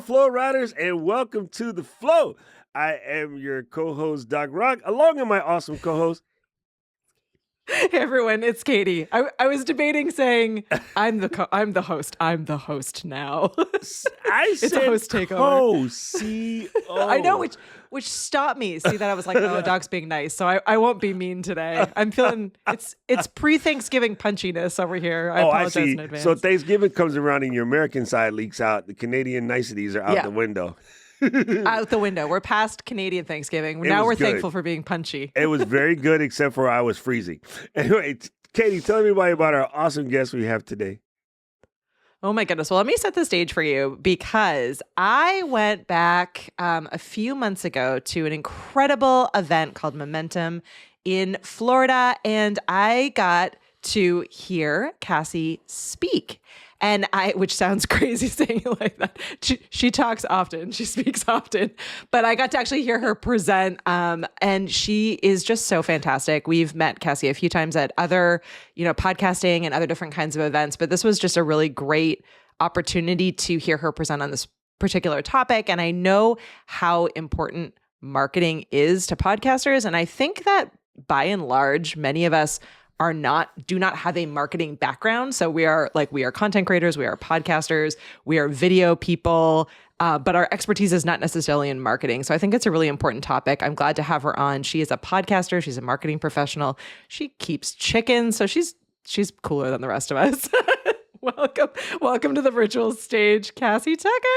Flow Riders, and welcome to The Flow. I am your co-host, Doc Rock, along with my awesome co-host. Hey everyone, it's Katie. I was debating saying I'm the host. I'm the host now. It's a host takeover. Co-CO. I know, which stopped me. See that I was like, oh, Doc's being nice, so I won't be mean today. I'm feeling it's pre-Thanksgiving punchiness over here. I apologize in advance. So Thanksgiving comes around and your American side leaks out. The Canadian niceties are out the window. Out the window. We're past Canadian Thanksgiving. Now we're thankful for being punchy. It was very good, except for I was freezing. Anyway, Katie, tell everybody about our awesome guest we have today. Oh my goodness. Well, let me set the stage for you because I went back a few months ago to an incredible event called Momentum in Florida, and I got to hear Cassie speak. And which sounds crazy saying it like that. She talks often, she speaks often, but I got to actually hear her present. And she is just so fantastic. We've met Cassie a few times at other, podcasting and other different kinds of events, but this was just a really great opportunity to hear her present on this particular topic. And I know how important marketing is to podcasters. And I think that by and large, many of us do not have a marketing background. So we are content creators, we are podcasters, we are video people, but our expertise is not necessarily in marketing. So I think it's a really important topic. I'm glad to have her on. She is a podcaster. She's a marketing professional. She keeps chickens. So she's cooler than the rest of us. Welcome to the virtual stage, Cassie Tucker.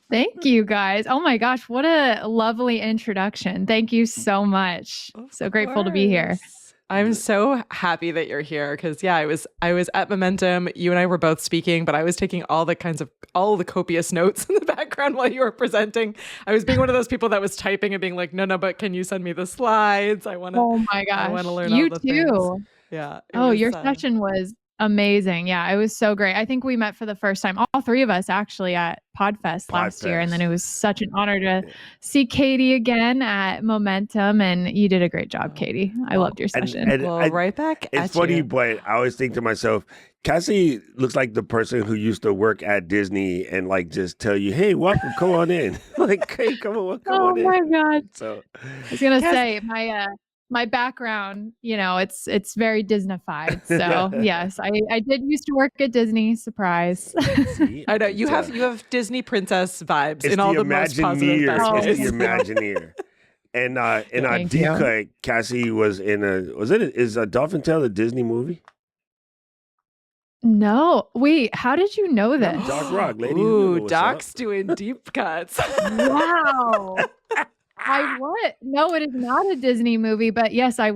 Thank you, guys. Oh my gosh, what a lovely introduction. Thank you so much. So grateful to be here. I'm so happy that you're here because I was at Momentum. You and I were both speaking, but I was taking all the copious notes in the background while you were presenting. I was being one of those people that was typing and being like, no, but can you send me the slides? I want to. Oh my gosh, I want to learn you all the too. Things. Yeah. Your session was amazing. Yeah, it was so great. I think we met for the first time, all three of us actually at PodFest last year. And then it was such an honor to see Katie again at Momentum. And you did a great job, Katie. I loved your session. Right back It's funny, but I always think to myself, Cassie looks like the person who used to work at Disney and just tell you, hey, welcome, come on in. Hey, come on in. Oh my God. So I was going to say my background, it's very Disney-fied. So yes, I did used to work at Disney. Surprise. See, I know you have Disney princess vibes in all the most positive best It's the Imagineer. And in our deep cut, Cassie was in is a Dolphin Tale a Disney movie? No. Wait, how did you know this? Doc Rock, lady. Ooh, Doc's doing deep cuts. Wow. No, it is not a Disney movie, but yes, I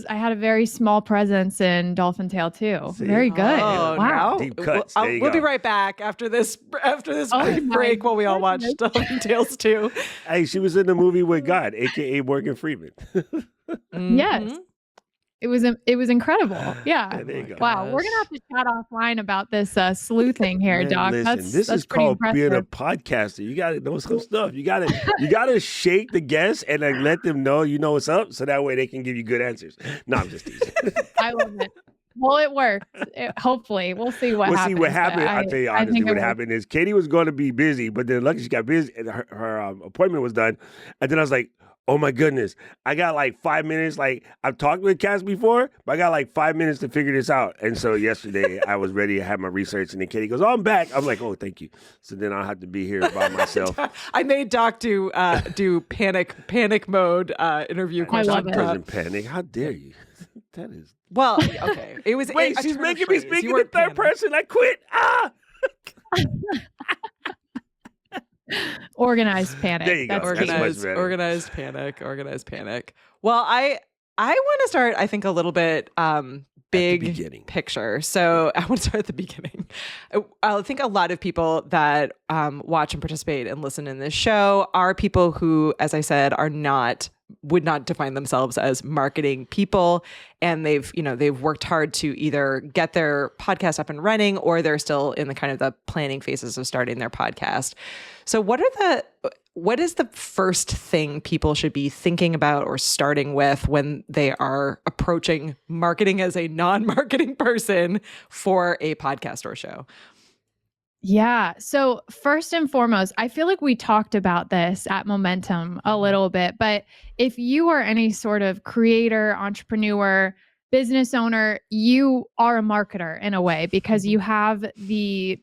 had a very small presence in Dolphin Tale too. See? Very good. Oh, wow. Deep cuts. We'll be right back after this break while we all watch Dolphin Tales 2. Hey, she was in the movie with God, aka Morgan Freeman. Mm-hmm. Yes. It was incredible. Yeah. There you go. Wow. We're gonna have to chat offline about this sleuthing here, Doc. Listen, this is called being a podcaster. You gotta know some stuff. You gotta shake the guests and let them know you know what's up, so that way they can give you good answers. No, I'm just teasing. I love it. Well, it worked. Hopefully, we'll see what happens. We'll see what happened. I'll tell you honestly what happened is Katie was going to be busy, but then luckily she got busy and her appointment was done. And then I was like, oh my goodness, I got 5 minutes. I've talked with Cass before, but I got 5 minutes to figure this out. And so yesterday I was ready to have my research, and then Katie goes, oh, I'm back. I'm like, oh, thank you. So then I'll have to be here by myself. I made Doc do panic mode interview question. I love it. Doesn't panic. How dare you? That is. Well, okay. It was. Wait, she's making me speak in the third person. I quit. Organized panic. There you go. Organized panic. Well, I want to start, I think, a little bit big picture. So I want to start at the beginning. I think a lot of people that watch and participate and listen in this show are people who, as I said, would not define themselves as marketing people, and they've worked hard to either get their podcast up and running, or they're still in the kind of the planning phases of starting their podcast. So what is the first thing people should be thinking about or starting with when they are approaching marketing as a non-marketing person for a podcast or show? Yeah. So first and foremost, I feel like we talked about this at Momentum a little bit, but if you are any sort of creator, entrepreneur, business owner, you are a marketer in a way because you have the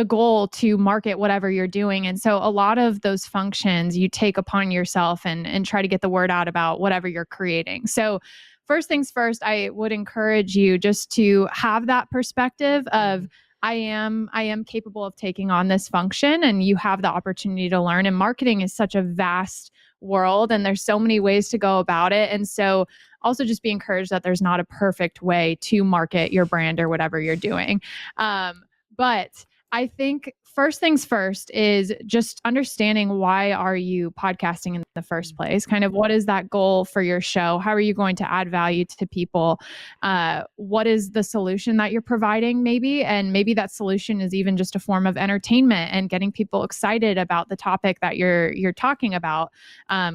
goal to market whatever you're doing. And so a lot of those functions you take upon yourself and try to get the word out about whatever you're creating. So first things first, I would encourage you just to have that perspective of I am capable of taking on this function, and you have the opportunity to learn. And marketing is such a vast world and there's so many ways to go about it. And so also just be encouraged that there's not a perfect way to market your brand or whatever you're doing. But I think first things first is just understanding why are you podcasting in the first place? Kind of what is that goal for your show? How are you going to add value to people? What is the solution that you're providing maybe? And maybe that solution is even just a form of entertainment and getting people excited about the topic that you're talking about.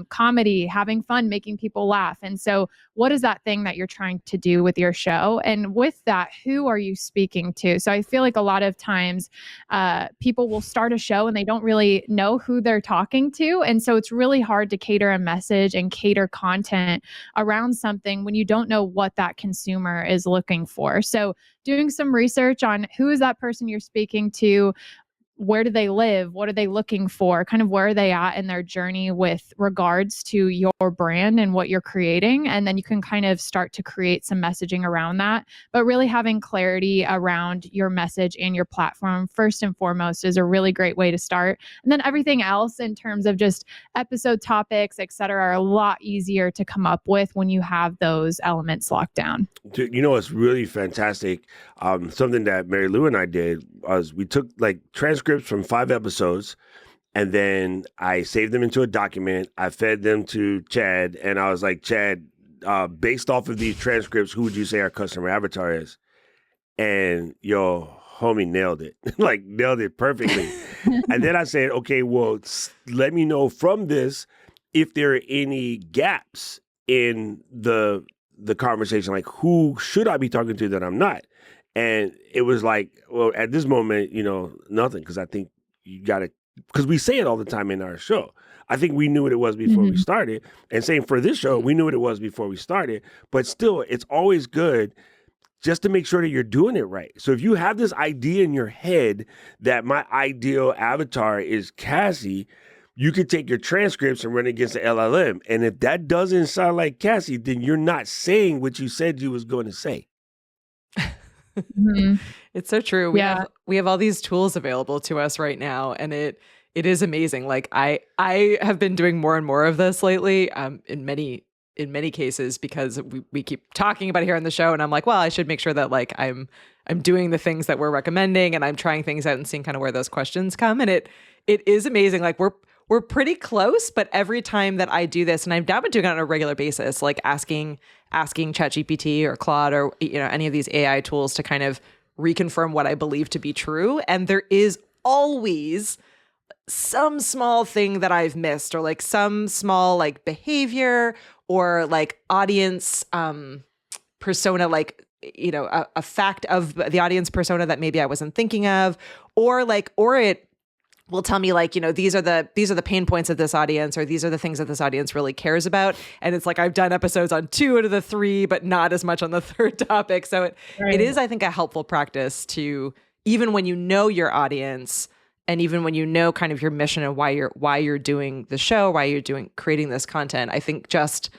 Comedy, having fun, making people laugh. And so what is that thing that you're trying to do with your show? And with that, who are you speaking to? So I feel like a lot of times people will start a show and they don't really know who they're talking to. And so it's really hard to cater a message and cater content around something when you don't know what that consumer is looking for. So doing some research on who is that person you're speaking to, where do they live? What are they looking for? Kind of where are they at in their journey with regards to your brand and what you're creating? And then you can kind of start to create some messaging around that. But really having clarity around your message and your platform, first and foremost, is a really great way to start. And then everything else in terms of just episode topics, et cetera, are a lot easier to come up with when you have those elements locked down. You know, it's really fantastic. Something that Mary Lou and I did was we took like transcripts from 5 episodes, and then I saved them into a document. I fed them to Chad, and I was like, Chad, based off of these transcripts, who would you say our customer avatar is? And yo, homie nailed it. Like nailed it perfectly. And then I said, okay, well, let me know from this if there are any gaps in the conversation, like who should I be talking to that I'm not? And it was like, well, at this moment, you know, nothing, because I think you got to, because we say it all the time in our show. I think we knew what it was before we started. And same for this show, we knew what it was before we started. But still, it's always good just to make sure that you're doing it right. So if you have this idea in your head that my ideal avatar is Cassie, you could take your transcripts and run against the LLM. And if that doesn't sound like Cassie, then you're not saying what you said you was going to say. It's so true. We have all these tools available to us right now, and it is amazing. Like I have been doing more and more of this lately, in many cases, because we keep talking about it here on the show, and I'm like, well, I should make sure that like I'm doing the things that we're recommending, and I'm trying things out and seeing kind of where those questions come. And it is amazing. Like we're pretty close, but every time that I do this, and I've now been doing it on a regular basis, like asking ChatGPT or Claude or any of these AI tools to kind of reconfirm what I believe to be true. And there is always some small thing that I've missed, or like some small like behavior or like audience persona, like a fact of the audience persona that maybe I wasn't thinking of, or it will tell me like, these are the pain points of this audience, or these are the things that this audience really cares about. And it's like, I've done episodes on 2 out of the 3, but not as much on the 3rd topic. So it is, I think, a helpful practice to, even when you know your audience, and even when you know kind of your mission and why you're doing the show, why you're creating this content, I think just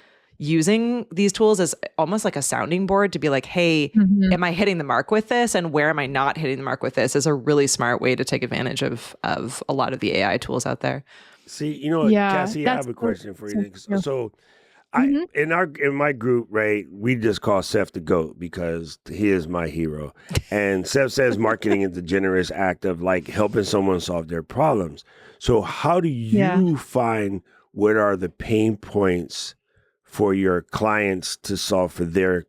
using these tools as almost like a sounding board to be like, hey, am I hitting the mark with this? And where am I not hitting the mark with this? Is a really smart way to take advantage of a lot of the AI tools out there. See, Cassie, I have a question for you. So in my group, right, we just call Seth the GOAT because he is my hero. And Seth says marketing is the generous act of like helping someone solve their problems. So how do you find what are the pain points for your clients to solve for their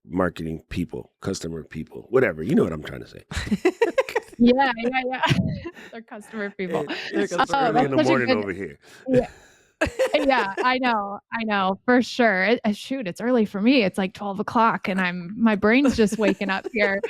marketing people, customer people, whatever? You know what I'm trying to say. Yeah. They're customer people. It's early in the morning over here. Yeah, I know for sure. Shoot, it's early for me. It's like 12 o'clock and my brain's just waking up here.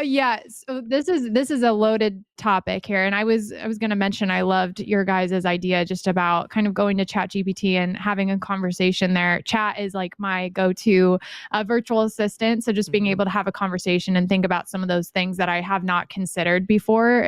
Yeah, so this is a loaded topic here, and I was going to mention I loved your guys' idea just about kind of going to ChatGPT and having a conversation there. Chat is like my go-to virtual assistant, so just being able to have a conversation and think about some of those things that I have not considered before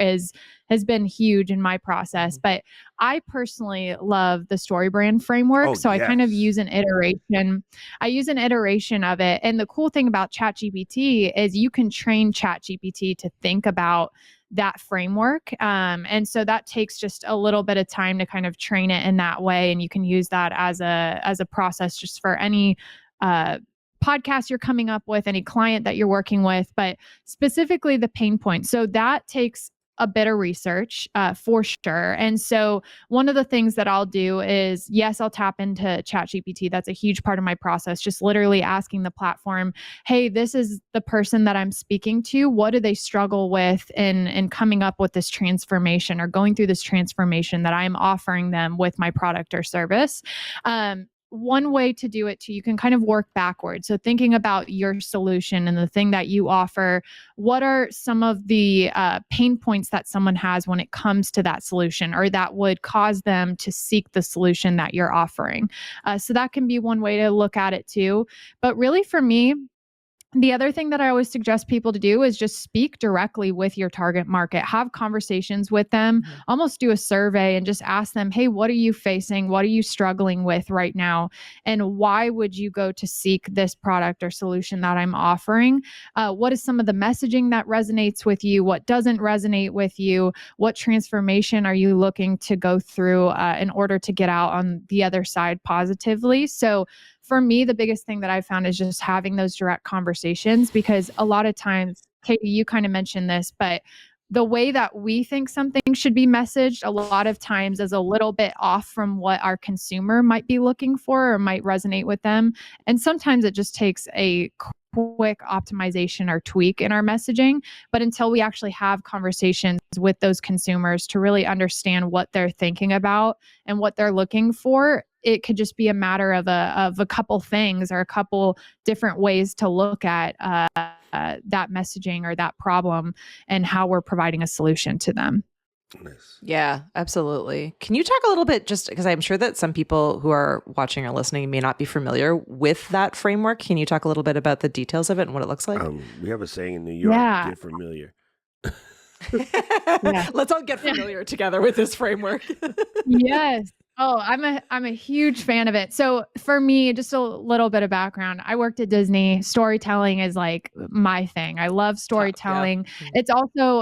has been huge in my process. But I personally love the StoryBrand framework, so I kind of use an iteration. I use an iteration of it, and the cool thing about ChatGPT is you can train ChatGPT to think about that framework. And so that takes just a little bit of time to kind of train it in that way. And you can use that as a process just for any podcast you're coming up with, any client that you're working with, but specifically the pain point. So that takes a bit of research for sure. And so one of the things that I'll do is, yes, I'll tap into ChatGPT. That's a huge part of my process. Just literally asking the platform, hey, this is the person that I'm speaking to. What do they struggle with in coming up with this transformation or going through this transformation that I'm offering them with my product or service? One way to do it too, you can kind of work backwards. So thinking about your solution and the thing that you offer, what are some of the pain points that someone has when it comes to that solution, or that would cause them to seek the solution that you're offering? So that can be one way to look at it too. But really for me, the other thing that I always suggest people to do is just speak directly with your target market, have conversations with them, almost do a survey and just ask them, hey, what are you facing? What are you struggling with right now? And why would you go to seek this product or solution that I'm offering? What is some of the messaging that resonates with you? What doesn't resonate with you? What transformation are you looking to go through in order to get out on the other side positively? So for me, the biggest thing that I found is just having those direct conversations, because a lot of times, Katie, you kind of mentioned this, but the way that we think something should be messaged a lot of times is a little bit off from what our consumer might be looking for or might resonate with them. And sometimes it just takes a quick optimization or tweak in our messaging. But until we actually have conversations with those consumers to really understand what they're thinking about and what they're looking for, it could just be a matter of a couple things or a couple different ways to look at that messaging or that problem and how we're providing a solution to them. Nice. Yeah, absolutely. Can you talk a little bit, just because I'm sure that some people who are watching or listening may not be familiar with that framework. Can you talk a little bit about the details of it and what it looks like? We have a saying in New York, get familiar. Let's all get familiar together with this framework. Yes. Oh, I'm a huge fan of it. So for me, just a little bit of background. I worked at Disney. Storytelling is like my thing. I love storytelling. Yeah.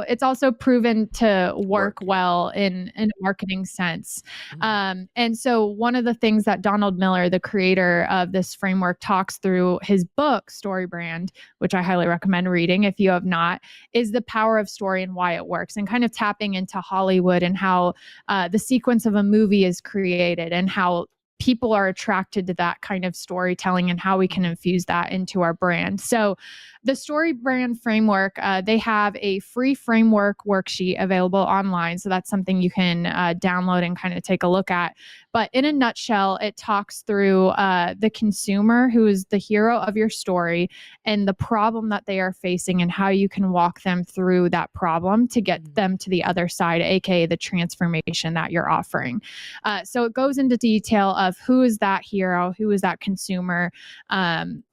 It's also proven to work well in a marketing sense. And so one of the things that Donald Miller, the creator of this framework, talks through his book, StoryBrand, which I highly recommend reading if you have not, is the power of story and why it works, and kind of tapping into Hollywood and how the sequence of a movie is created and how people are attracted to that kind of storytelling and how we can infuse that into our brand. So the StoryBrand framework, they have a free framework worksheet available online. So that's something you can download and kind of take a look at. But in a nutshell, it talks through the consumer, who is the hero of your story, and the problem that they are facing and how you can walk them through that problem to get them to the other side, aka the transformation that you're offering. So it goes into detail of who is that hero, who is that consumer,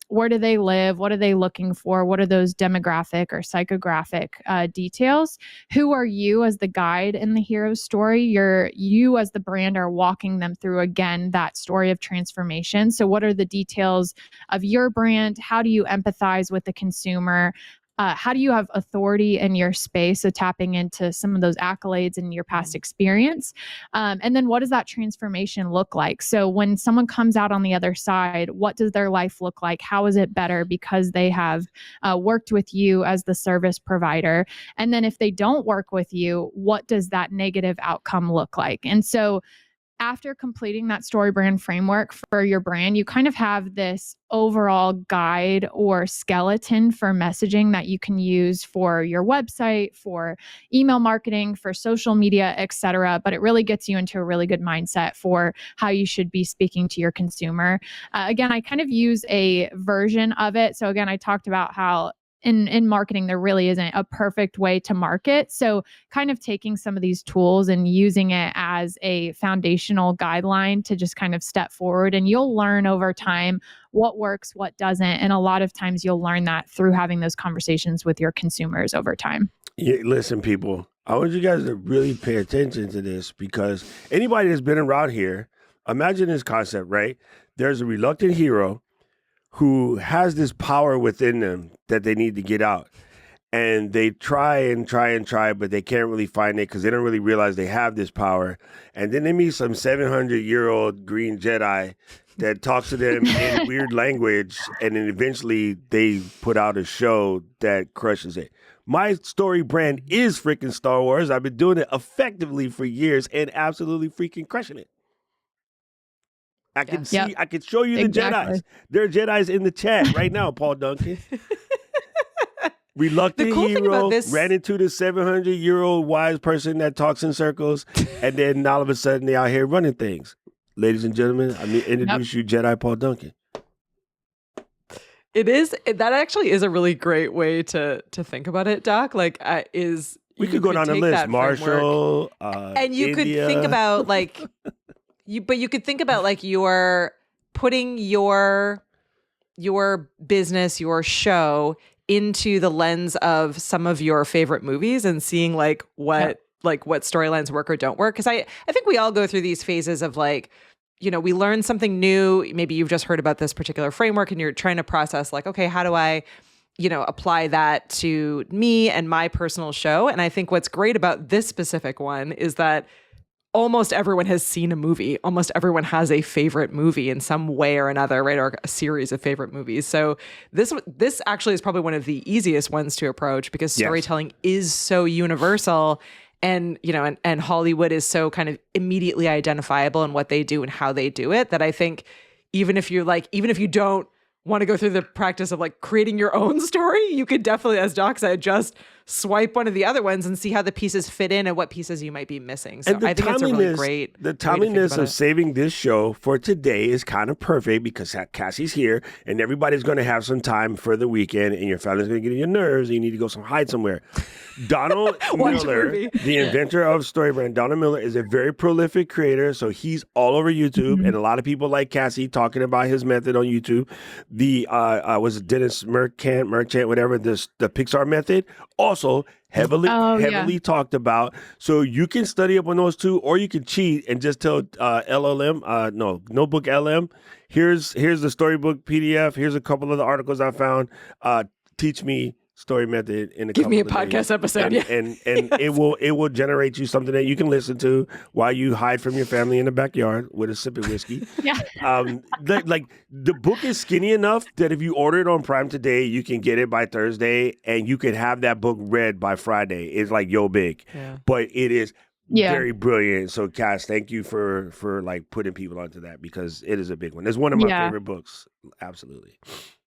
where do they live? What are they looking for? What are those demographic or psychographic details? Who are you as the guide in the hero's story? You as the brand are walking them through, again, that story of transformation. So what are the details of your brand? How do you empathize with the consumer? How do you have authority in your space? So tapping into some of those accolades in your past experience. And then what does that transformation look like? So when someone comes out on the other side, what does their life look like? How is it better because they have worked with you as the service provider? And then if they don't work with you, what does that negative outcome look like? And so after completing that StoryBrand framework for your brand, you kind of have this overall guide or skeleton for messaging that you can use for your website, for email marketing, for social media, etc. But it really gets you into a really good mindset for how you should be speaking to your consumer. Again, I kind of use a version of it. So again, I talked about how in marketing, there really isn't a perfect way to market. So kind of taking some of these tools and using it as a foundational guideline to just kind of step forward, and you'll learn over time what works, what doesn't. And a lot of times you'll learn that through having those conversations with your consumers over time. Yeah, listen, people, I want you guys to really pay attention to this, because anybody that's been around here, imagine this concept, right? There's a reluctant hero who has this power within them that they need to get out. And they try and try and try, but they can't really find it because they don't really realize they have this power. And then they meet some 700-year-old green Jedi that talks to them in weird language. And then eventually they put out a show that crushes it. My story brand is freaking Star Wars. I've been doing it effectively for years and absolutely freaking crushing it. I can see, I can show you the Jedis. There are Jedis in the chat right now, Paul Duncan. Reluctant hero ran into the 700-year-old wise person that talks in circles, and then all of a sudden they're out here running things. Ladies and gentlemen, I introduce you Jedi Paul Duncan. That actually is a really great way to think about it, Doc. Like, we could go down the list. Marshall, and you India. Could think about like you could think about like you're putting your business, your show into the lens of some of your favorite movies and seeing like what storylines work or don't work. Because I think we all go through these phases of like, we learn something new. Maybe you've just heard about this particular framework and you're trying to process like, okay, how do I, apply that to me and my personal show? And I think what's great about this specific one is that almost everyone has seen a movie. Almost everyone has a favorite movie in some way or another, right? Or a series of favorite movies. So this actually is probably one of the easiest ones to approach because storytelling is so universal, and and Hollywood is so kind of immediately identifiable in what they do and how they do it, that I think even if you don't want to go through the practice of like creating your own story, you could definitely, as Doc said, just swipe one of the other ones and see how the pieces fit in and what pieces you might be missing. So I think it's a really great. The timeliness of saving this show for today is kind of perfect because Cassie's here and everybody's going to have some time for the weekend and your family's going to get on your nerves and you need to go hide somewhere. Donald Miller, the inventor of StoryBrand, Donald Miller is a very prolific creator. So he's all over YouTube and a lot of people like Cassie talking about his method on YouTube. The was it Dennis Merchant, whatever, the Pixar method, also heavily talked about. So you can study up on those two, or you can cheat and just tell Notebook LM, here's the storybook PDF, here's a couple of the articles I found, teach me story method in a give couple me a of podcast days. and and it will generate you something that you can listen to while you hide from your family in the backyard with a sip of whiskey. Like the book is skinny enough that if you order it on Prime today, you can get it by Thursday and you can have that book read by Friday. It's like big, but it is very brilliant. So Cass, thank you for like putting people onto that because it is a big one. It's one of my favorite books. Absolutely.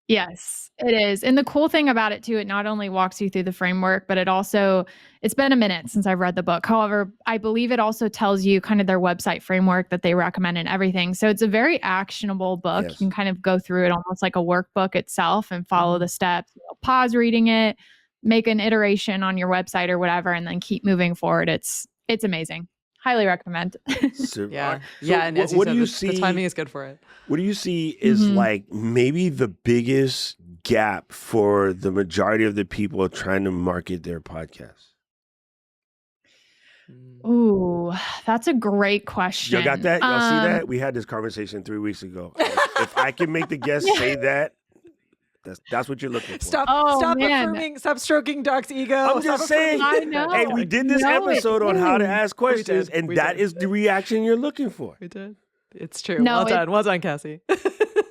Yes, it is. And the cool thing about it too, it not only walks you through the framework, but it's been a minute since I've read the book. However, I believe it also tells you kind of their website framework that they recommend and everything. So it's a very actionable book. Yes. You can kind of go through it almost like a workbook itself and follow the steps. Pause reading it, make an iteration on your website or whatever, and then keep moving forward. It's amazing. Highly recommend. And as you said, the timing is good for it. What do you see is like maybe the biggest gap for the majority of the people trying to market their podcasts? Ooh, that's a great question. You got that? Y'all see that? We had this conversation 3 weeks ago. If I can make the guest say that, that's what you're looking for. Stop stroking Doc's ego. I'm just saying. I know. Hey, we did this episode on how to ask questions, and that is the reaction you're looking for. We did. It's true. Well done, Cassie.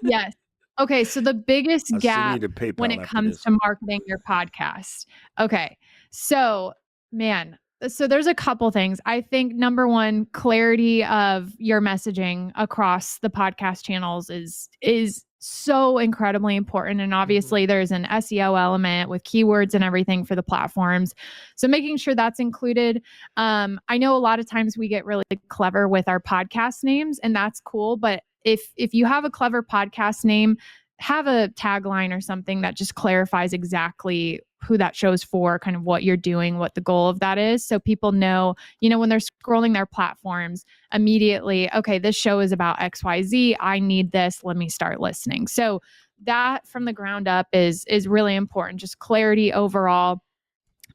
Yes. Okay, so the biggest gap when it comes to marketing your podcast. Okay, so there's a couple things. I think number one, clarity of your messaging across the podcast channels is so incredibly important. And obviously there's an SEO element with keywords and everything for the platforms. So making sure that's included. I know a lot of times we get really clever with our podcast names and that's cool. But if you have a clever podcast name, have a tagline or something that just clarifies exactly who that show's for, kind of what you're doing, what the goal of that is. So people know, when they're scrolling their platforms immediately, okay, this show is about XYZ. I need this. Let me start listening. So that from the ground up is really important. Just clarity overall.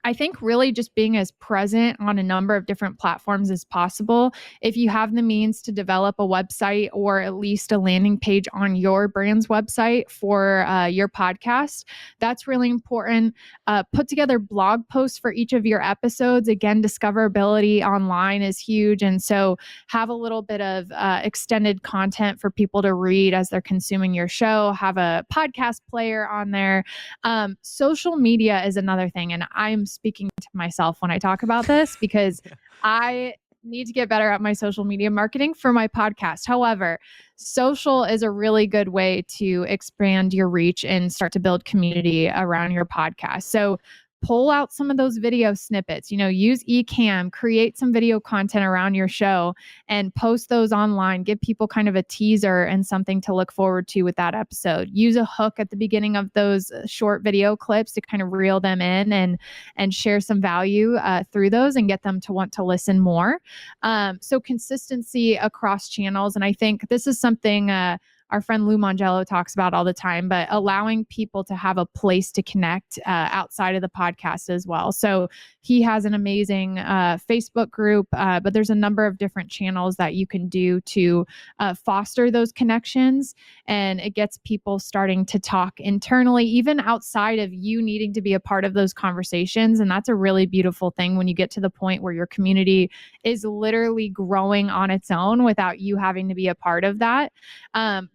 I think really just being as present on a number of different platforms as possible. If you have the means to develop a website or at least a landing page on your brand's website for your podcast, that's really important. Put together blog posts for each of your episodes. Again, discoverability online is huge. And so have a little bit of extended content for people to read as they're consuming your show. Have a podcast player on there. Social media is another thing. And I'm speaking to myself when I talk about this because I need to get better at my social media marketing for my podcast. However, social is a really good way to expand your reach and start to build community around your podcast. So pull out some of those video snippets, use Ecamm, create some video content around your show and post those online. Give people kind of a teaser and something to look forward to with that episode. Use a hook at the beginning of those short video clips to kind of reel them in and share some value through those and get them to want to listen more. So consistency across channels. And I think this is something our friend Lou Mongello talks about all the time, but allowing people to have a place to connect outside of the podcast as well. So he has an amazing Facebook group, but there's a number of different channels that you can do to foster those connections. And it gets people starting to talk internally, even outside of you needing to be a part of those conversations. And that's a really beautiful thing when you get to the point where your community is literally growing on its own without you having to be a part of that.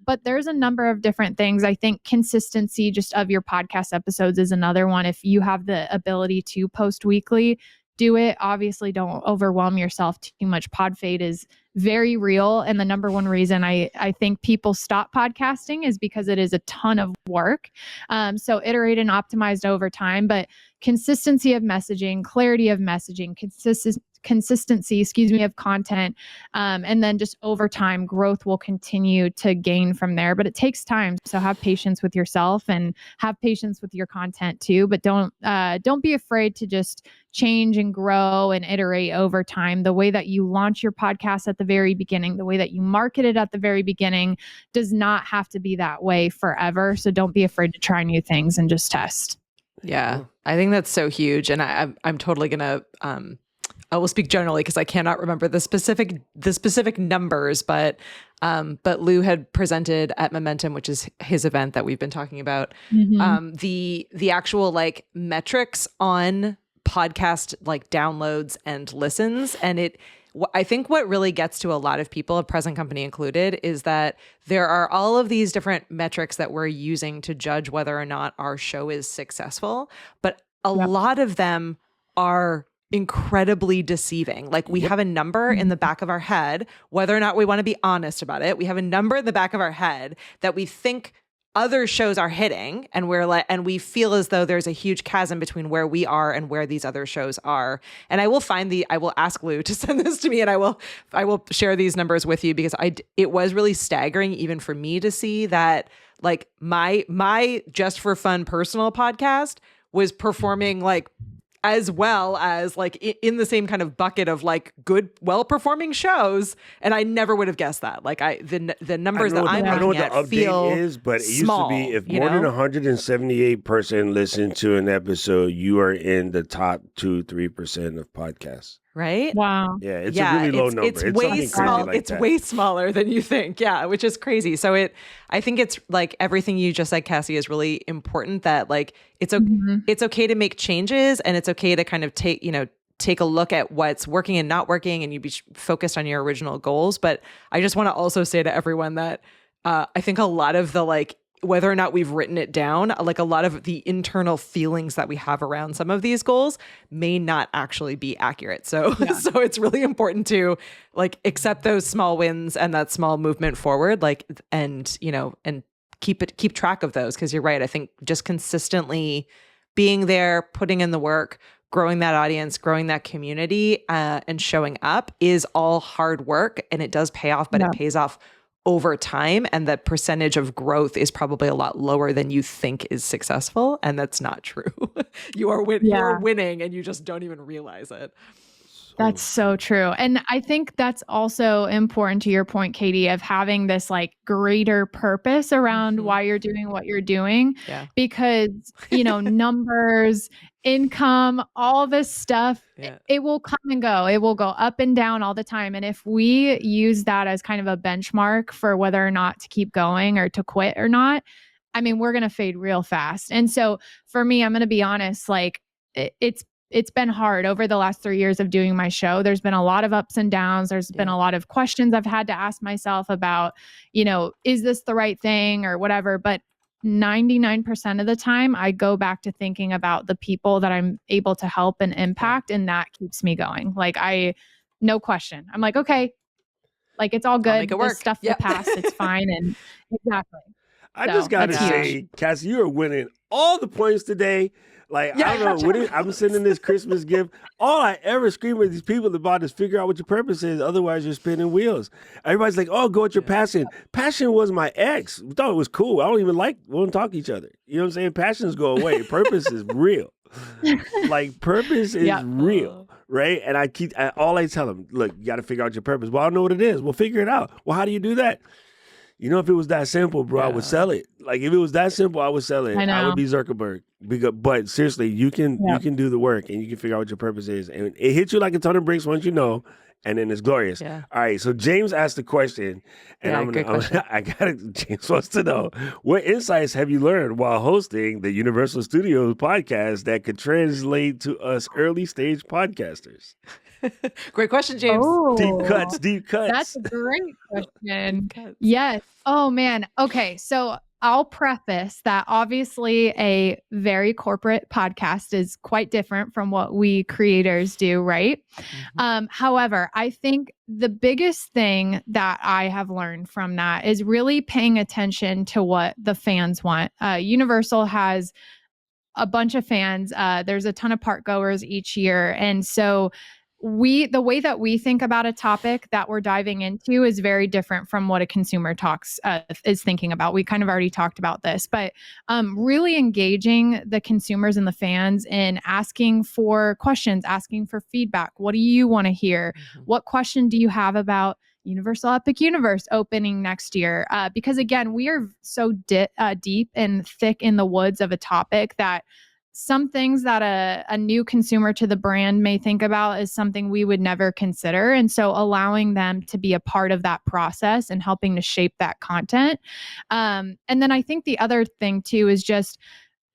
But there's a number of different things. I think consistency just of your podcast episodes is another one. If you have the ability to post weekly, do it. Obviously, don't overwhelm yourself too much. Pod fade is very real. And the number one reason I think people stop podcasting is because it is a ton of work. So iterate and optimized over time, but consistency of messaging, clarity of messaging, consistency, of content. And then just over time, growth will continue to gain from there, but it takes time. So have patience with yourself and have patience with your content too, but don't be afraid to just change and grow and iterate over time. The way that you launch your podcast at the very beginning, the way that you market it at the very beginning does not have to be that way forever. So don't be afraid to try new things and just test. Yeah, I think that's so huge. And I'm totally going to, I will speak generally because I cannot remember the specific numbers, but Lou had presented at Momentum, which is his event that we've been talking about, the actual like metrics on podcast like downloads and listens. And I think what really gets to a lot of people, present company included, is that there are all of these different metrics that we're using to judge whether or not our show is successful. But a lot of them are incredibly deceiving. Like we have a number in the back of our head, whether or not we want to be honest about it. We have a number in the back of our head that we think other shows are hitting, and and we feel as though there's a huge chasm between where we are and where these other shows are. And I will ask Lou to send this to me, and I will share these numbers with you because it was really staggering even for me to see that like my just for fun personal podcast was performing like as well as like in the same kind of bucket of like good, well-performing shows, and I never would have guessed that. Like the numbers that I'm looking at feel is, but it small, used to be if more than 178 person listened to an episode, you are in the top 2-3% of podcasts. Right? Wow. Yeah, it's a really low number. It's way small. It's way smaller than you think. Yeah, which is crazy. So I think it's like everything you just said, Cassie, is really important. That like it's okay to make changes, and it's okay to kind of take a look at what's working and not working, and you be focused on your original goals. But I just want to also say to everyone that I think a lot of the like, whether or not we've written it down, like a lot of the internal feelings that we have around some of these goals may not actually be accurate. So, so it's really important to like accept those small wins and that small movement forward, like, and keep track of those. Cause you're right. I think just consistently being there, putting in the work, growing that audience, growing that community, and showing up is all hard work, and it does pay off, but it pays off over time, and the percentage of growth is probably a lot lower than you think is successful, and that's not true. You are winning and you just don't even realize it. That's so true. And I think that's also important to your point, Katie, of having this like greater purpose around why you're doing what you're doing. Yeah. Because, numbers, income, all this stuff, it will come and go. It will go up and down all the time. And if we use that as kind of a benchmark for whether or not to keep going or to quit or not, I mean, we're going to fade real fast. And so for me, I'm going to be honest, like it's been hard over the last 3 years of doing my show. There's been a lot of ups and downs. There's been a lot of questions I've had to ask myself about, is this the right thing or whatever? But 99% of the time, I go back to thinking about the people that I'm able to help and impact. And that keeps me going. Like no question. I'm like, okay, like it's all good. This stuff's the past. It's fine. And exactly. I just got to say, Cassie, you are winning all the points today. Like, I don't know, I'm sending this Christmas gift. All I ever scream at these people about is figure out what your purpose is. Otherwise, you're spinning wheels. Everybody's like, oh, go with your passion. Passion was my ex. We thought it was cool. I don't even we don't talk to each other. You know what I'm saying? Passions go away. Purpose is real. Like, purpose is real, right? And all I tell them, look, you got to figure out your purpose. Well, I don't know what it is. Well, figure it out. Well, how do you do that? If it was that simple, bro, I would sell it. Like, if it was that simple, I would sell it. I would be Zuckerberg. But seriously, you can do the work and you can figure out what your purpose is. And it hits you like a ton of bricks once you know, and then it's glorious. Yeah. All right, so James asked the question, and James wants to know, what insights have you learned while hosting the Universal Studios podcast that could translate to us early stage podcasters? Great question, James. Oh, deep cuts. That's a great question. Yes. Oh, man. Okay. So I'll preface that obviously a very corporate podcast is quite different from what we creators do, right? However, I think the biggest thing that I have learned from that is really paying attention to what the fans want. Universal has a bunch of fans. There's a ton of park goers each year. And so the way that we think about a topic that we're diving into is very different from what a consumer is thinking about. We kind of already talked about this, but really engaging the consumers and the fans in asking for questions, asking for feedback. What do you want to hear? What question do you have about Universal Epic Universe opening next year? Because again, we are so deep and thick in the woods of a topic that some things that a new consumer to the brand may think about is something we would never consider. And so allowing them to be a part of that process and helping to shape that content. And then I think the other thing too is just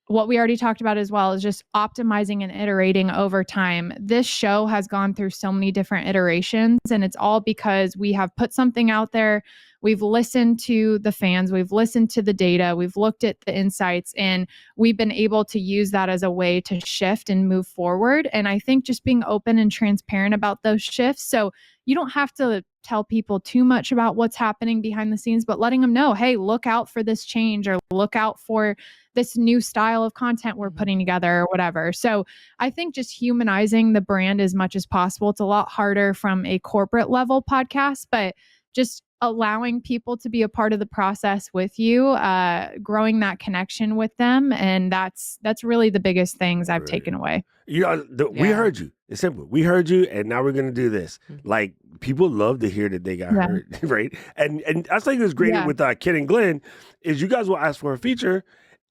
what we already talked about as well, is just optimizing and iterating over time. This show has gone through so many different iterations, and it's all because we have put something out there. We've listened to the fans, we've listened to the data, we've looked at the insights, and we've been able to use that as a way to shift and move forward. And I think just being open and transparent about those shifts. So you don't have to tell people too much about what's happening behind the scenes, but letting them know, hey, look out for this change, or look out for this new style of content we're putting together, or whatever. So I think just humanizing the brand as much as possible. It's a lot harder from a corporate level podcast, but just allowing people to be a part of the process with you, growing that connection with them. And that's really the biggest things I've taken away. We heard you. It's simple. We heard you, and now we're going to do this. Like, people love to hear that they got heard, right? And I think it's great with Ken and Glenn is you guys will ask for a feature,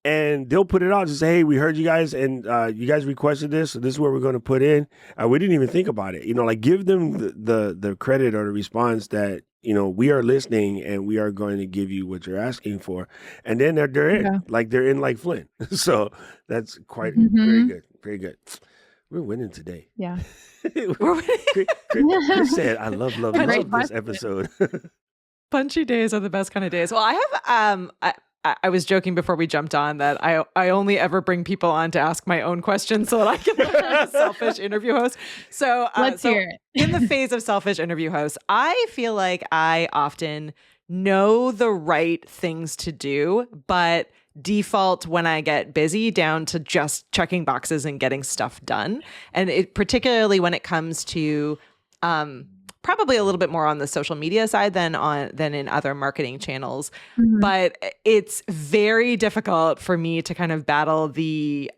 and they'll put it out. Just say, hey, we heard you guys, and you guys requested this, so this is what we're going to put in. We didn't even think about it. Like, give them the credit or the response that, we are listening, and we are going to give you what you're asking for. And then they're in. Like, they're in like Flynn. So that's quite very good. Very good. We're winning today. Yeah. Chris said, I love this episode. Punchy days are the best kind of days. Well, I have I was joking before we jumped on that I only ever bring people on to ask my own questions so that I can learn as a selfish interview host. So let's hear it. In the phase of selfish interview host, I feel like I often know the right things to do, but default when I get busy down to just checking boxes and getting stuff done. And particularly when it comes to probably a little bit more on the social media side than in other marketing channels. Mhm. But it's very difficult for me to kind of battle the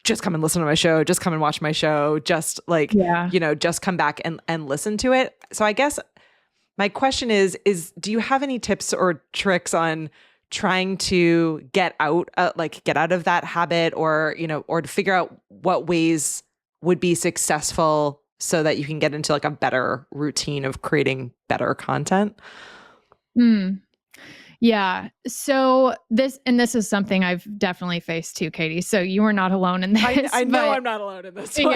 just come and listen to my show, just come and watch my show, just like, just come back and listen to it. So I guess my question is do you have any tips or tricks on trying to get out of that habit, or to figure out what ways would be successful so that you can get into like a better routine of creating better content? Yeah. So this is something I've definitely faced too, Katie. So you are not alone in this. I know I'm not alone in this one.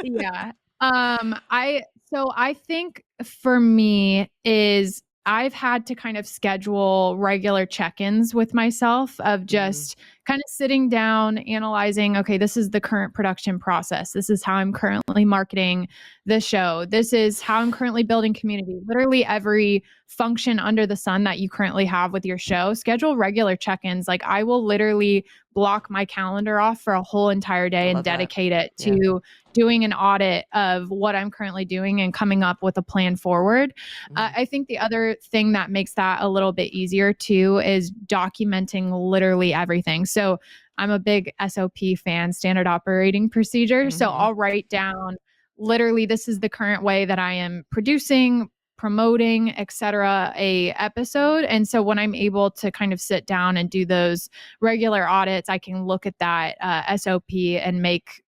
Yeah. I think for me is I've had to kind of schedule regular check-ins with myself of just kind of sitting down, analyzing, okay, this is the current production process. This is how I'm currently marketing the show. This is how I'm currently building community. Literally every function under the sun that you currently have with your show, schedule regular check-ins. Like I will literally block my calendar off for a whole entire day and dedicate it to doing an audit of what I'm currently doing and coming up with a plan forward. I think the other thing that makes that a little bit easier too is documenting literally everything. So I'm a big SOP fan, standard operating procedure. So I'll write down literally, this is the current way that I am producing, promoting, etc., a episode. And so when I'm able to kind of sit down and do those regular audits, I can look at that SOP and make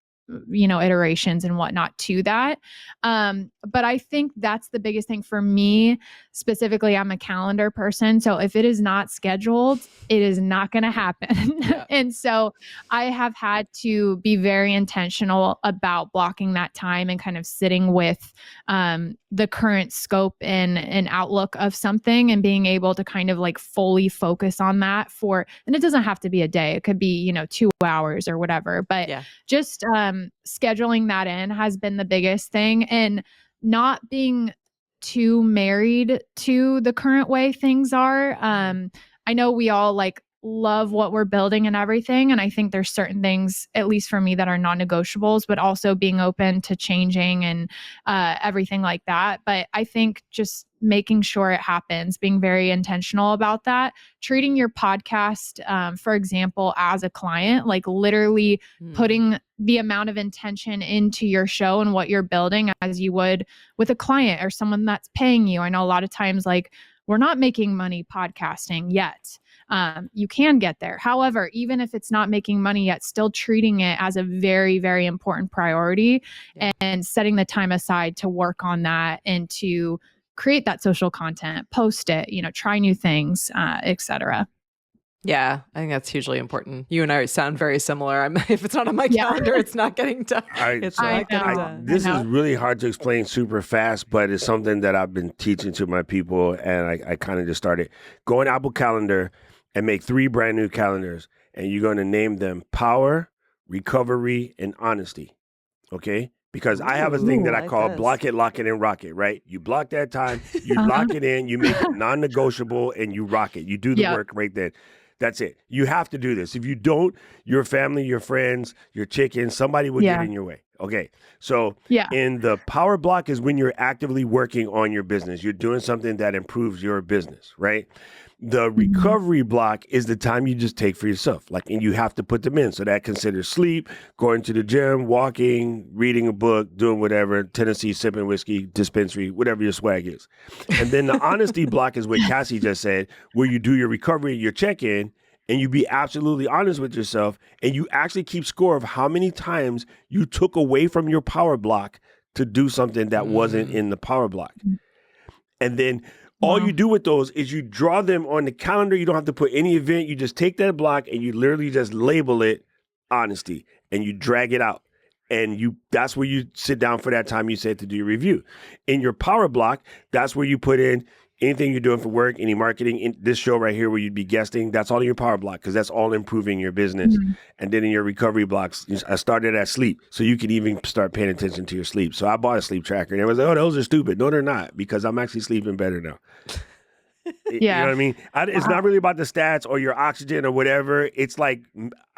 iterations and whatnot to that. But I think that's the biggest thing for me. Specifically, I'm a calendar person. So if it is not scheduled, it is not going to happen. And so I have had to be very intentional about blocking that time and kind of sitting with the current scope and outlook of something and being able to kind of like fully focus on that and it doesn't have to be a day. It could be, 2 hours or whatever, but just scheduling that in has been the biggest thing, and not being too married to the current way things are. I know we all like love what we're building and everything. And I think there's certain things, at least for me, that are non-negotiables, but also being open to changing and everything like that. But I think just making sure it happens, being very intentional about that, treating your podcast, for example, as a client, like literally putting the amount of intention into your show and what you're building as you would with a client or someone that's paying you. I know a lot of times, like, we're not making money podcasting yet. You can get there. However, even if it's not making money yet, still treating it as a very, very important priority and setting the time aside to work on that and to create that social content, post it, try new things, etc. Yeah, I think that's hugely important. You and I sound very similar. If it's not on my calendar, it's not getting done. This is really hard to explain super fast, but it's something that I've been teaching to my people, and I kind of just started. Go on Apple Calendar and make 3 brand new calendars, and you're going to name them Power, Recovery, and Honesty. Okay? Because I have a thing that I call block it, lock it, and rock it, right? You block that time, you lock it in, you make it non-negotiable, and you rock it. You do the work right then. That's it. You have to do this. If you don't, your family, your friends, your chickens, somebody will get in your way. Okay. So in the power block is when you're actively working on your business. You're doing something that improves your business, right? The recovery block is the time you just take for yourself. And you have to put them in. So that considers sleep, going to the gym, walking, reading a book, doing whatever, Tennessee, sipping whiskey, dispensary, whatever your swag is. And then the honesty block is what Cassie just said, where you do your recovery, your check-in, and you be absolutely honest with yourself, and you actually keep score of how many times you took away from your power block to do something that wasn't in the power block. And then all you do with those is you draw them on the calendar. You don't have to put any event. You just take that block and you literally just label it honesty, and you drag it out. And that's where you sit down for that time you said to do your review. In your power block, that's where you put in anything you're doing for work, any marketing, in this show right here where you'd be guesting, that's all in your power block because that's all improving your business. And then in your recovery blocks, I started at sleep. So you can even start paying attention to your sleep. So I bought a sleep tracker and everyone's like, oh, those are stupid. No, they're not, because I'm actually sleeping better now. You know what I mean? It's not really about the stats or your oxygen or whatever. It's like,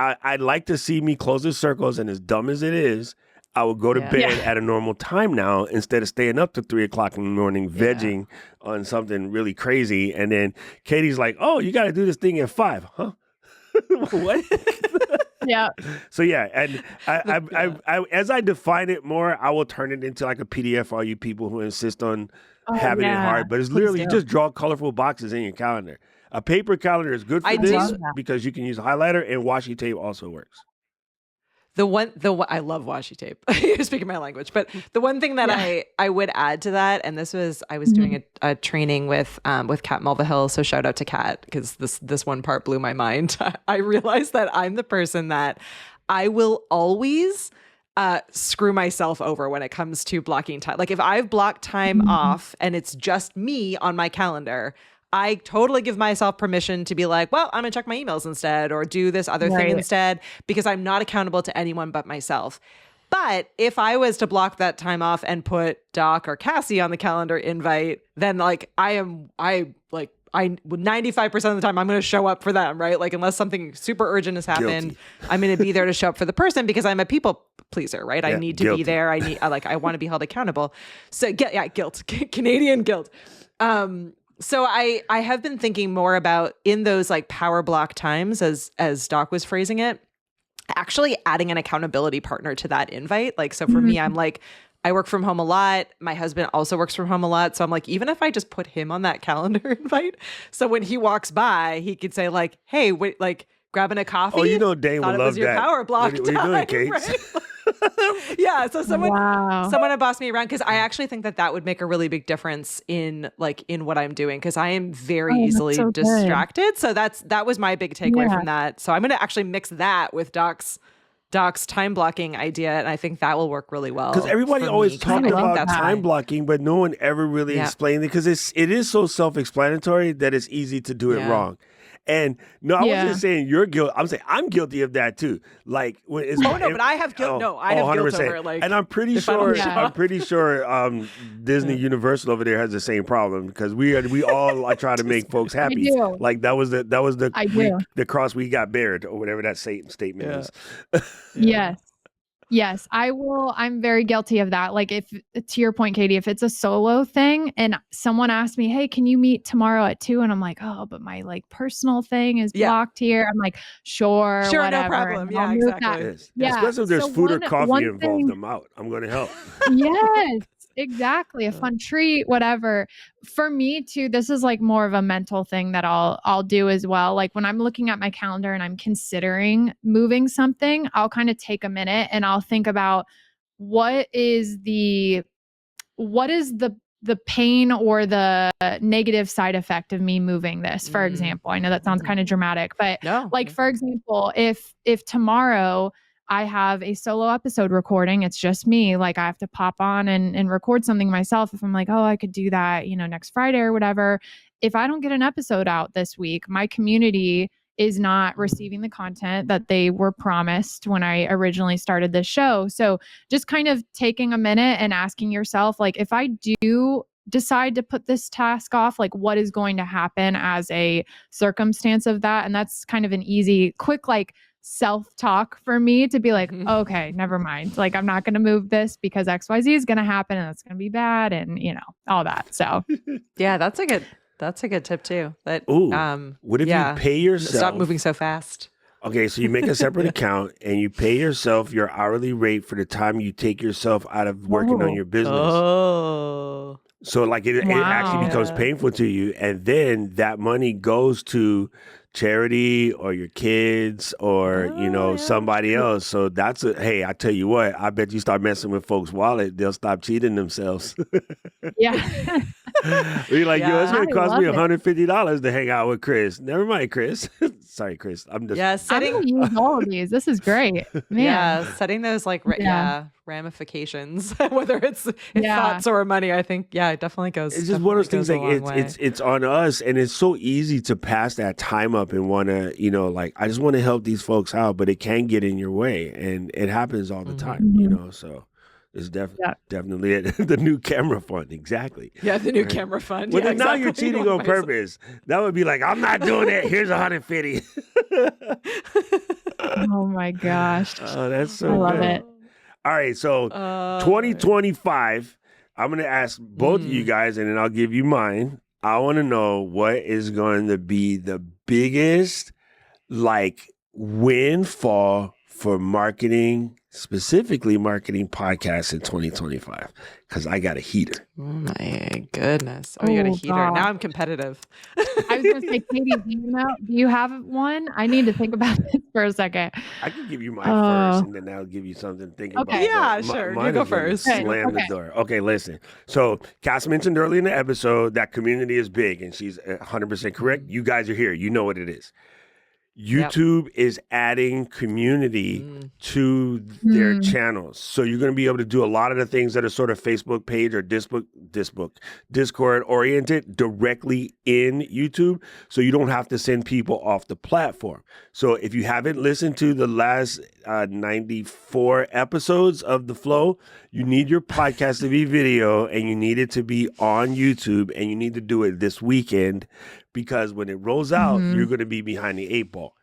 I'd like to see me close the circles, and as dumb as it is, I would go to bed at a normal time now instead of staying up to 3 o'clock in the morning vegging on something really crazy. And then Katie's like, "Oh, you got to do this thing at 5, huh?" What? Yeah. So yeah, and I as I define it more, I will turn it into like a PDF for all you people who insist on having it hard. But it's literally you just draw colorful boxes in your calendar. A paper calendar is good for this because you can use a highlighter, and washi tape also works. The one I love washi tape. You're speaking my language, but the one thing that I would add to that, and this was I was doing a training with Kat Mulvihill, so shout out to Kat because this one part blew my mind. I realized that I'm the person that I will always screw myself over when it comes to blocking time. Like if I've blocked time off and it's just me on my calendar, I totally give myself permission to be like, well, I'm gonna check my emails instead or do this other thing instead because I'm not accountable to anyone but myself. But if I was to block that time off and put Doc or Cassie on the calendar invite, then like I 95% of the time I'm going to show up for them, right? Like unless something super urgent has happened, I'm going to be there to show up for the person because I'm a people pleaser, right? I need to be there. I want to be held accountable. So guilt, Canadian guilt. So I have been thinking more about in those like power block times as Doc was phrasing it, actually adding an accountability partner to that invite. Like, so for me, I'm like, I work from home a lot. My husband also works from home a lot. So I'm like, even if I just put him on that calendar invite, so when he walks by, he could say like, hey, wait, like grabbing a coffee. Oh, you know, Dane would love that. Power block what are you doing, Kate? Right? Yeah, so someone had bossed me around because I actually think that would make a really big difference in what I'm doing because I am very easily distracted. So that was my big takeaway from that. So I'm going to actually mix that with Doc's time blocking idea, and I think that will work really well. Because everybody always talks about time blocking, but no one ever really explained it because it is so self-explanatory that it's easy to do it wrong. And no, I wasn't saying you're guilty. I'm saying I'm guilty of that too. Like when it's but I have guilt. I have guilt over it. Like, and I'm pretty sure Disney Universal over there has the same problem because we all try to make folks happy. Like that was the cross we got bared or whatever that statement is. Yes, I will. I'm very guilty of that. Like if to your point, Katie, if it's a solo thing and someone asks me, hey, can you meet tomorrow at 2? And I'm like, oh, but my like personal thing is blocked here. I'm like, sure, whatever. No problem. Yeah, exactly. Especially if there's food or coffee involved, I'm out. I'm going to help. Yes. Exactly. A fun treat, whatever. For me too, this is like more of a mental thing that I'll do as well. Like when I'm looking at my calendar and I'm considering moving something, I'll kind of take a minute and I'll think about what is the pain or the negative side effect of me moving this, for example. I know that sounds kind of dramatic, but for example, if tomorrow I have a solo episode recording, it's just me, like I have to pop on and record something myself. If I'm like, oh, I could do that, next Friday or whatever. If I don't get an episode out this week, my community is not receiving the content that they were promised when I originally started this show. So just kind of taking a minute and asking yourself, like, if I do decide to put this task off, like what is going to happen as a circumstance of that? And that's kind of an easy, quick, like self-talk for me to be like, okay, never mind. Like, I'm not going to move this because XYZ is going to happen and it's going to be bad and, all that. So yeah, that's a good tip too. That, what if you pay yourself? Stop moving so fast. Okay, so you make a separate account and you pay yourself your hourly rate for the time you take yourself out of working on your business. Oh. So like it actually becomes painful to you. And then that money goes to charity or your kids or, somebody else. So that's hey, I tell you what, I bet you start messing with folks' wallet, they'll stop cheating themselves. Yeah. You're like, yo, it's going to cost me $150 to hang out with Chris. Never mind, Chris. Sorry, Chris. I'm just I'm gonna use all of these. This is great. Man. Yeah, setting those like ramifications, whether it's thoughts or money. I think it definitely goes. It's just one of those things like it's on us, and it's so easy to pass that time up and want to like I just want to help these folks out, but it can get in your way, and it happens all the time. So. It's definitely the new camera fund. Exactly. Yeah, the new camera fund. Well, now you're cheating on purpose. That would be like, I'm not doing it. Here's $150. Oh my gosh. Oh, that's so I love good. it. All right, so 2025, I'm going to ask both of you guys, and then I'll give you mine. I want to know what is going to be the biggest, like, windfall for marketing, specifically marketing podcasts in 2025, because I got a heater. Oh my goodness. Oh, you got a heater. God. Now I'm competitive. I was going to say, Katie, do you have one? I need to think about this for a second. I can give you mine first, and then I'll give you something to think about. Yeah, sure. You go first. Slam the door. Okay, listen. So, Cass mentioned earlier in the episode that community is big, and she's 100% correct. You guys are here. You know what it is. YouTube is adding community to their channels. So you're going to be able to do a lot of the things that are sort of Facebook page or Discord oriented directly in YouTube. So you don't have to send people off the platform. So if you haven't listened to the last 94 episodes of The Flow, you need your podcast to be video and you need it to be on YouTube, and you need to do it this weekend, because when it rolls out, you're going to be behind the 8 ball.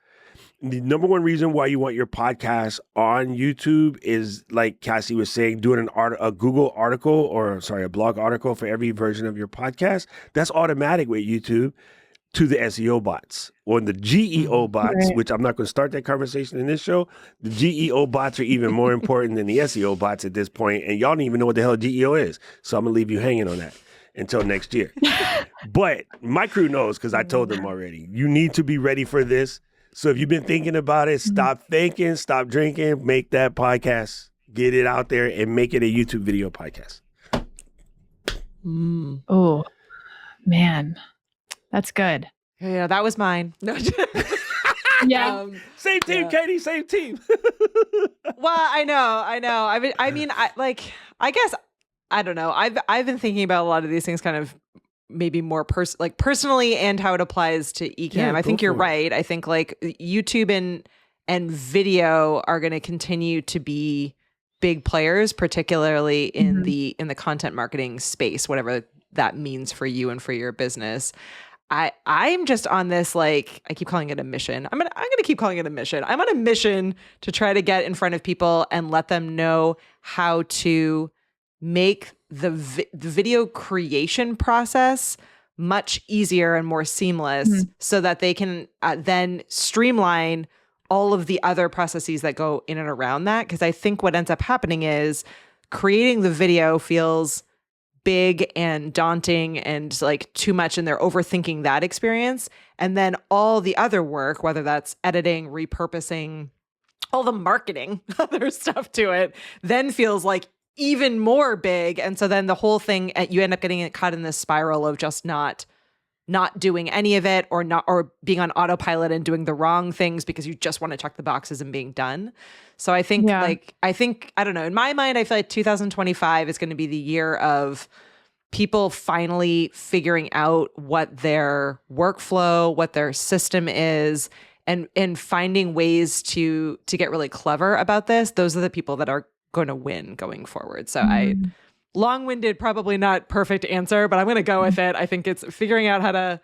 The number one reason why you want your podcast on YouTube is, like Cassie was saying, doing a Google article, or a blog article for every version of your podcast. That's automatic with YouTube to the SEO bots. Or the GEO bots, which I'm not going to start that conversation in this show. The GEO bots are even more important than the SEO bots at this point, and y'all don't even know what the hell GEO is. So I'm going to leave you hanging on that until next year. But my crew knows, because I told them already. You need to be ready for this. So if you've been thinking about it, stop thinking, stop drinking, make that podcast, get it out there, and make it a YouTube video podcast. Oh, man. That's good. Yeah, that was mine. No. Yeah. Same team, Katie, same team. Well, I know. I mean, I guess, I don't know. I've been thinking about a lot of these things kind of maybe more personally, and how it applies to Ecamm. Yeah, I think you're right. I think like YouTube and video are going to continue to be big players, particularly in the content marketing space, whatever that means for you and for your business. I'm just on this, like, I keep calling it a mission. I'm gonna keep calling it a mission. I'm on a mission to try to get in front of people and let them know how to make the video creation process much easier and more seamless, so that they can then streamline all of the other processes that go in and around that. Because I think what ends up happening is creating the video feels big and daunting and like too much, and they're overthinking that experience. And then all the other work, whether that's editing, repurposing, all the marketing, other stuff to it, then feels like even more big. And so then the whole thing, you end up getting caught in this spiral of just not doing any of it, or being on autopilot and doing the wrong things because you just want to check the boxes and being done. So I think I don't know, in my mind, I feel like 2025 is going to be the year of people finally figuring out what their workflow, what their system is, and finding ways to get really clever about this. Those are the people that are going to win going forward. So I long-winded, probably not perfect answer, but I'm going to go with it. I think it's figuring out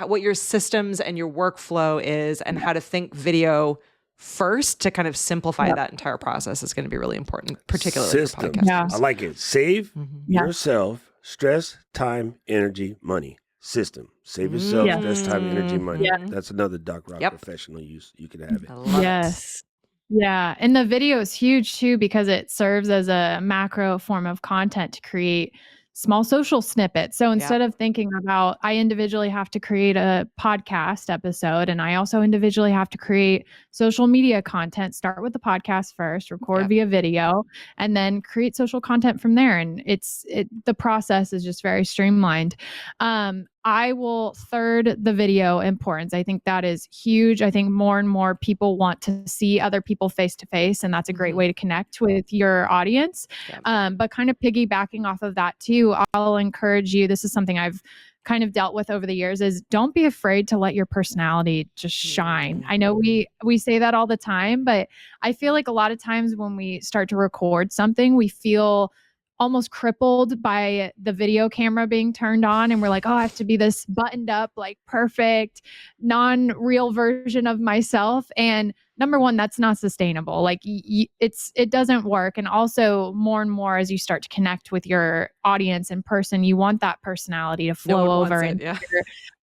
what your systems and your workflow is, and how to think video first to kind of simplify that entire process is going to be really important, particularly for podcasters. Yeah. I like it. Save yourself stress, time, energy, money. System. Save yourself stress, time, energy, money. Yeah. That's another Doc Rock professional use. You can have it. Yes. Yeah. And the video is huge too, because it serves as a macro form of content to create small social snippets. So instead of thinking about, I individually have to create a podcast episode, and I also individually have to create social media content, start with the podcast first, record via video, and then create social content from there. And the process is just very streamlined. I will third the video importance. I think that is huge. I think more and more people want to see other people face to face, and that's a great way to connect with your audience. But kind of piggybacking off of that too, I'll encourage you. This is something I've kind of dealt with over the years, is don't be afraid to let your personality just shine. I know we say that all the time, but I feel like a lot of times when we start to record something, we feel almost crippled by the video camera being turned on. And we're like, oh, I have to be this buttoned up, like perfect, non-real version of myself. And number one, that's not sustainable. Like it doesn't work. And also more and more as you start to connect with your audience in person, you want that personality to flow over into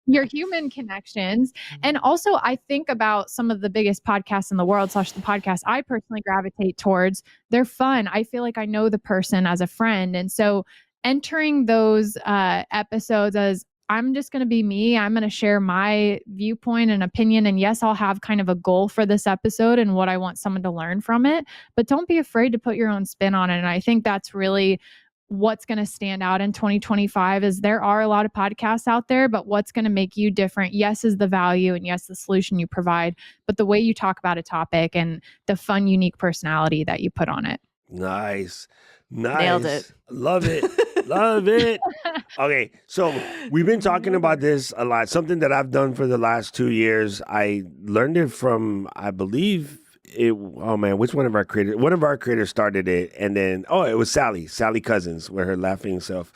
your human connections. And also I think about some of the biggest podcasts in the world / the podcasts I personally gravitate towards. They're fun. I feel like I know the person as a friend. And so entering those episodes as I'm just going to be me. I'm going to share my viewpoint and opinion. And yes, I'll have kind of a goal for this episode and what I want someone to learn from it, but don't be afraid to put your own spin on it. And I think that's really what's going to stand out in 2025 is there are a lot of podcasts out there, but what's going to make you different, yes, is the value and yes, the solution you provide, but the way you talk about a topic and the fun, unique personality that you put on it. Nice. Nailed it. Love it. Love it. Okay, so we've been talking about this a lot. Something that I've done for the last 2 years. I learned it from, I believe, which one of our creators? One of our creators started it, and then it was Sally Cousins, with her laughing self.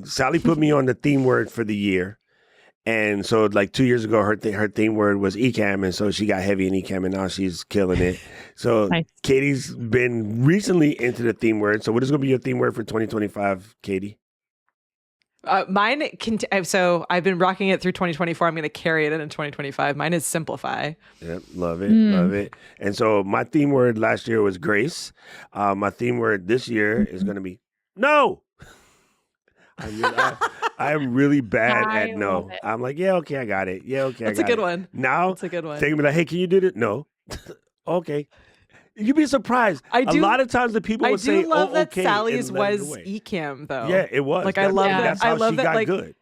Sally put me on the theme word for the year, and so like 2 years ago, her theme word was Ecamm, and so she got heavy in Ecamm, and now she's killing it. So nice. Katie's been recently into the theme word. So what is going to be your theme word for 2025, Katie? Mine, so I've been rocking it through 2024. I'm going to carry it in 2025. Mine is simplify. Yep, love it, love it. And so my theme word last year was grace. My theme word this year is going to be no. I'm really bad at no. I'm like, yeah, okay, I got it. Yeah, okay, That's a good one. Now, that's a good one. They can be like, hey, can you do it? No. Okay. You'd be surprised. A lot of times the people would say, I do love that okay, Sally's was Ecamm, though. Yeah, it was. Like, I love that. That's how I love she that, got like, good.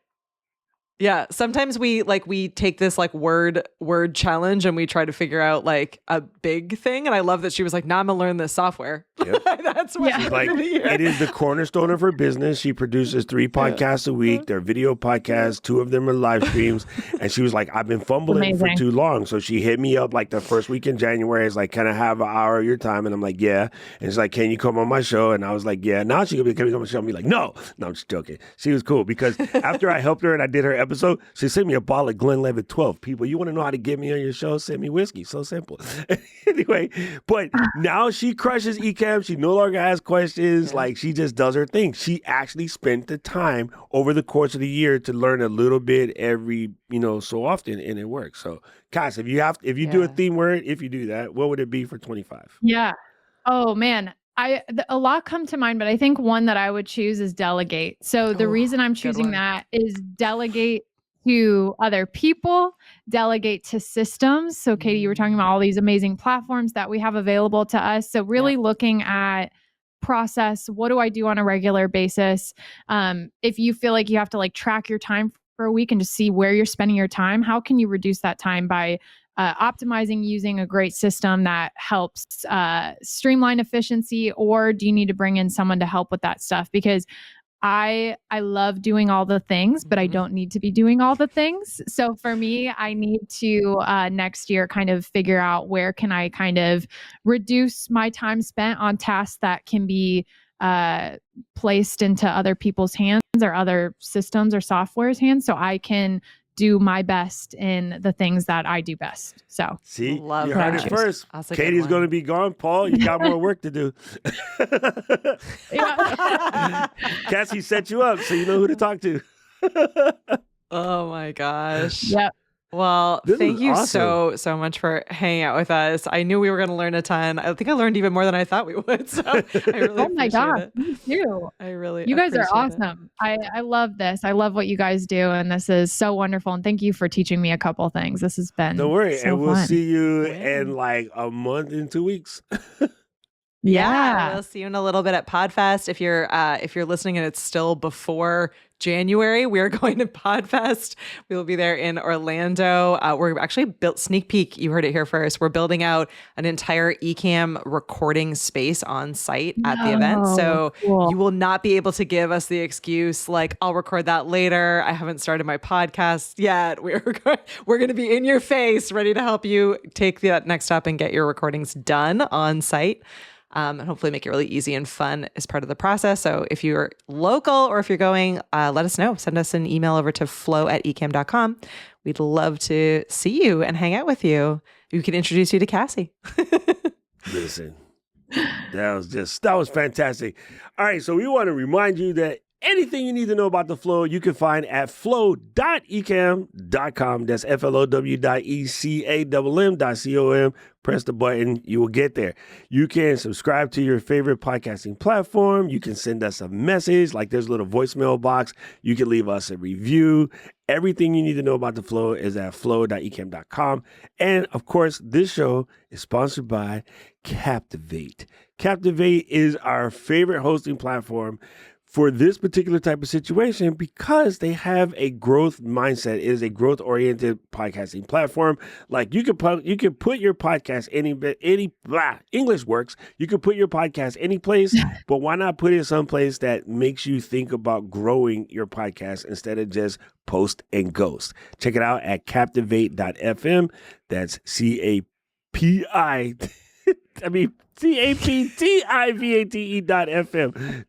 Yeah, sometimes we take this like word challenge and we try to figure out like a big thing. And I love that she was like, "Nah, I'm gonna learn this software." Yep. That's what she's like. It is the cornerstone of her business. She produces 3 podcasts a week. They're video podcasts. 2 of them are live streams. And she was like, "I've been fumbling for too long." So she hit me up like the first week in January. It's like, "Can I have an hour of your time?" And I'm like, "Yeah." And it's like, "Can you come on my show?" And I was like, "Yeah." Now she could be coming on my show. I'm like, "No, I'm just joking." She was cool because after I helped her and I did her episode, she sent me a bottle of Glenlivet 12. People, you want to know how to get me on your show? Send me whiskey. So simple. Anyway, but now she crushes Ecamm. She no longer has questions. Like, she just does her thing. She actually spent the time over the course of the year to learn a little bit every, so often, and it works. So, Cass, if you do a theme word, if you do that, what would it be for 25? Yeah. Oh man. A lot come to mind, but I think one that I would choose is delegate. So the reason I'm choosing that is delegate to other people, delegate to systems. So Katie, you were talking about all these amazing platforms that we have available to us. So really looking at process, what do I do on a regular basis? If you feel like you have to like track your time for a week and just see where you're spending your time, how can you reduce that time by optimizing using a great system that helps streamline efficiency, or do you need to bring in someone to help with that stuff? Because I love doing all the things, but I don't need to be doing all the things. So for me, I need to next year kind of figure out where can I kind of reduce my time spent on tasks that can be placed into other people's hands or other systems or software's hands, so I can do my best in the things that I do best. So see, you heard it first. Katie's going to be gone. Paul, you got more work to do. Cassie set you up, so you know who to talk to. Oh my gosh. Yep. Well, thank you so much for hanging out with us. I knew we were going to learn a ton. I think I learned even more than I thought we would. So I really appreciate it. Me too. You guys are awesome. I love this. I love what you guys do, and this is so wonderful. And thank you for teaching me a couple things. This has been Don't worry, so and we'll fun. see you in like a month and 2 weeks. Yeah, we'll see you in a little bit at PodFest. If you're listening and it's still before January, we are going to PodFest. We will be there in Orlando. We're actually built sneak peek. You heard it here first. We're building out an entire Ecamm recording space on site at the event. So you will not be able to give us the excuse like, I'll record that later. I haven't started my podcast yet. We're going to be in your face, ready to help you take that next step and get your recordings done on site. and hopefully make it really easy and fun as part of the process. So if you're local or if you're going, let us know. Send us an email over to flow@ecamm.com. We'd love to see you and hang out with you. We can introduce you to Cassie. Listen, that was fantastic. All right, so we want to remind you that anything you need to know about the Flow, you can find at flow.ecamm.com. That's flow.ecamm.com. Press the button. You will get there. You can subscribe to your favorite podcasting platform. You can send us a message. Like there's a little voicemail box. You can leave us a review. Everything you need to know about the Flow is at flow.ecamm.com. And of course, this show is sponsored by Captivate. Captivate is our favorite hosting platform for this particular type of situation because they have a growth mindset. It is a growth-oriented podcasting platform. Like you could put your podcast English works. You could put your podcast any place, but why not put it someplace that makes you think about growing your podcast instead of just post and ghost? Check it out at captivate.fm. That's CAPTIVATE.FM.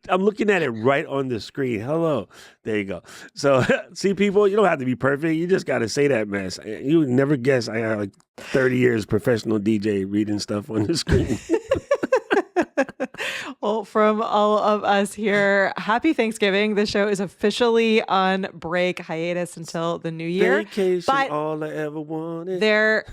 I'm looking at it right on the screen. Hello. There you go. So, see, people, you don't have to be perfect. You just got to say that mess. You would never guess I got like 30 years professional DJ reading stuff on the screen. Well, from all of us here, happy Thanksgiving. The show is officially on break hiatus until the new year. Vacation, but all I ever wanted. There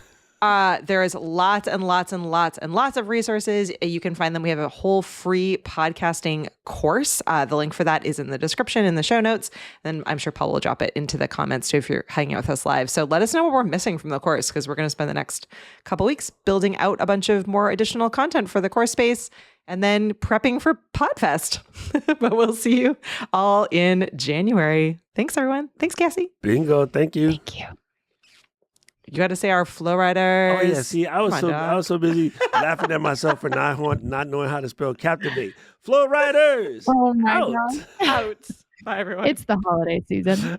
is lots and lots and lots and lots of resources. You can find them. We have a whole free podcasting course. The link for that is in the description in the show notes. And I'm sure Paul will drop it into the comments too if you're hanging out with us live. So let us know what we're missing from the course because we're going to spend the next couple weeks building out a bunch of more additional content for the course space and then prepping for Podfest. But we'll see you all in January. Thanks, everyone. Thanks, Cassie. Bingo. Thank you. Thank you. You got to say our flow riders. Oh yeah, see, I was so busy laughing at myself for not knowing how to spell captivate. Flow riders. Oh my out. God. Out. Bye, everyone. It's the holiday season.